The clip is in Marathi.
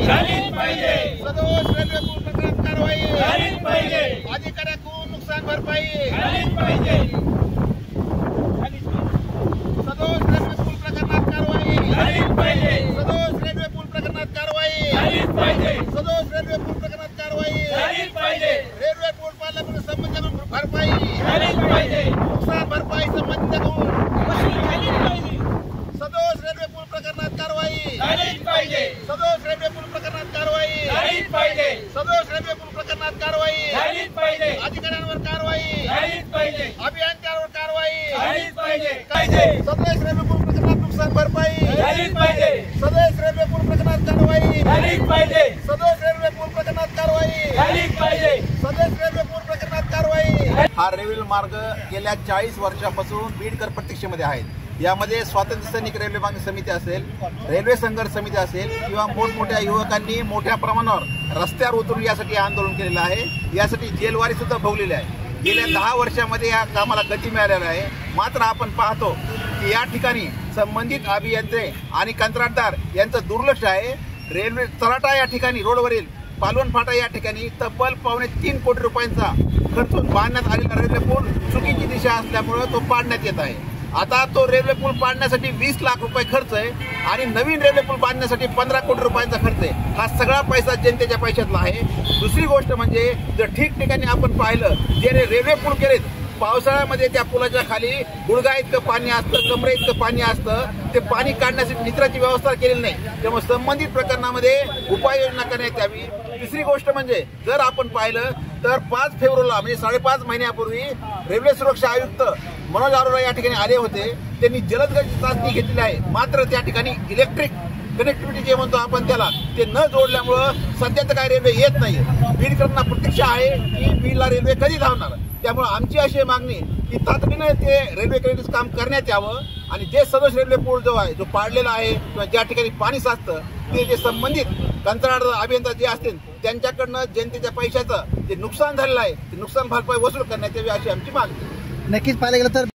झालीच पाहिजे. सदोष रेल्वे पूल प्रकरणात कारवाई झालीच पाहिजे. अधिकाऱ्याकडून नुकसान भरपाई झालीच पाहिजे. सदोष रेल्वे पूल प्रकरणात कारवाई झालीच पाहिजे. सदोष रेल्वे पूल प्रकरणात कारवाई झालीच पाहिजे. सदोष रेल्वे पूल प्रकरणात कारवाई झालीच पाहिजे. रेल्वे पूल पाडल्यामुळे संबंधितांकडून भरपाई झालीच पाहिजे. नुकसान भरपाई संबंधितांकडून वसूल झालीच पाहिजे. सदोष रेल्वे पूल प्रकरणात कारवाई झालीच पाहिजे. सदोष रेल्वे पूल प्रकरणात कारवाई झालीच पाहिजे. सदोष रेल्वे पूल प्रकरणात कारवाई झालीच पाहिजे. अधिकाऱ्यांवर कारवाई झालीच पाहिजे. अभियंत्यांवर कारवाई झालीच पाहिजे. सदोष रेल्वे पूल प्रकरणात नुकसान भरपाई झालीच पाहिजे. सदोष रेल्वे पूल प्रकरणात कारवाई झालीच पाहिजे. सदोष रेल्वे पूल प्रकरणात कारवाई झालीच पाहिजे. सदोष रेल्वे पूल प्रकरणात कारवाई. हा रेल्वे मार्ग गेल्या 40 वर्षापासून बीडकर प्रतीक्षेमध्ये आहेत. यामध्ये स्वातंत्र्य सैनिक रेल्वे मार्ग समिती असेल, रेल्वे संघर्ष समिती असेल किंवा मोठमोठ्या युवकांनी मोठ्या प्रमाणावर रस्त्यावर उतरून यासाठी आंदोलन केलेलं आहे. यासाठी जेलवारी सुद्धा भोगलेली आहे. गेल्या 10 वर्षामध्ये या कामाला गती मिळालेली आहे. मात्र आपण पाहतो की या ठिकाणी संबंधित अभियंते आणि कंत्राटदार यांचं दुर्लक्ष आहे. रेल्वे तलाटा या ठिकाणी रोडवरील पालवण फाटा या ठिकाणी तब्बल 3.25 कोटी रुपयांचा खर्चून बांधण्यात आलेला रेल्वे पूल चुकीची दिशा असल्यामुळे तो पाडण्यात येत आहे. आता तो रेल्वे पूल पाडण्यासाठी 20 लाख रुपये खर्च आहे आणि नवीन रेल्वे पूल बांधण्यासाठी 15 कोटी रुपयांचा खर्च आहे. हा सगळा पैसा जनतेच्या पैशातला आहे. दुसरी गोष्ट म्हणजे जर ठिकठिकाणी आपण पाहिलं जे रेल्वे पूल केलेत, पावसाळ्यामध्ये त्या पुलाच्या खाली गुडघा इतकं पाणी असतं, कमरे इतकं पाणी असतं. ते पाणी काढण्यासाठी निचराची व्यवस्था केलेली नाही. त्यामुळे संबंधित प्रकरणामध्ये उपाययोजना करण्यात यावी. तिसरी गोष्ट म्हणजे जर आपण पाहिलं तर 5 फेब्रुवारीला म्हणजे 5.5 महिन्यापूर्वी रेल्वे सुरक्षा आयुक्त मनोज अरोरा या ठिकाणी आले होते. त्यांनी जलद गतीची चाचणी घेतलेली आहे. मात्र त्या ठिकाणी इलेक्ट्रिक कनेक्टिव्हिटी जे म्हणतो आपण त्याला ते न जोडल्यामुळं सध्या तर काय रेल्वे येत नाही. बीडकरांना प्रतीक्षा आहे की बीडला रेल्वे कधी धावणार. त्यामुळे आमची अशी मागणी की तातडीने ते रेल्वे कनेक्टिव्हिटीचं काम करण्यात यावं आणि जे सदोष रेल्वे पूल जो आहे जो पाडलेला आहे किंवा ज्या ठिकाणी पाणी साचतं ते जे संबंधित कंत्राटदार अभियंता जे असतील त्यांच्याकडनं जनतेच्या पैशाचं जे नुकसान झालेलं आहे ते नुकसान भरपाई वसूल करण्यात यावी अशी आमची मागणी. नक्कीच पाहायला गेलं तर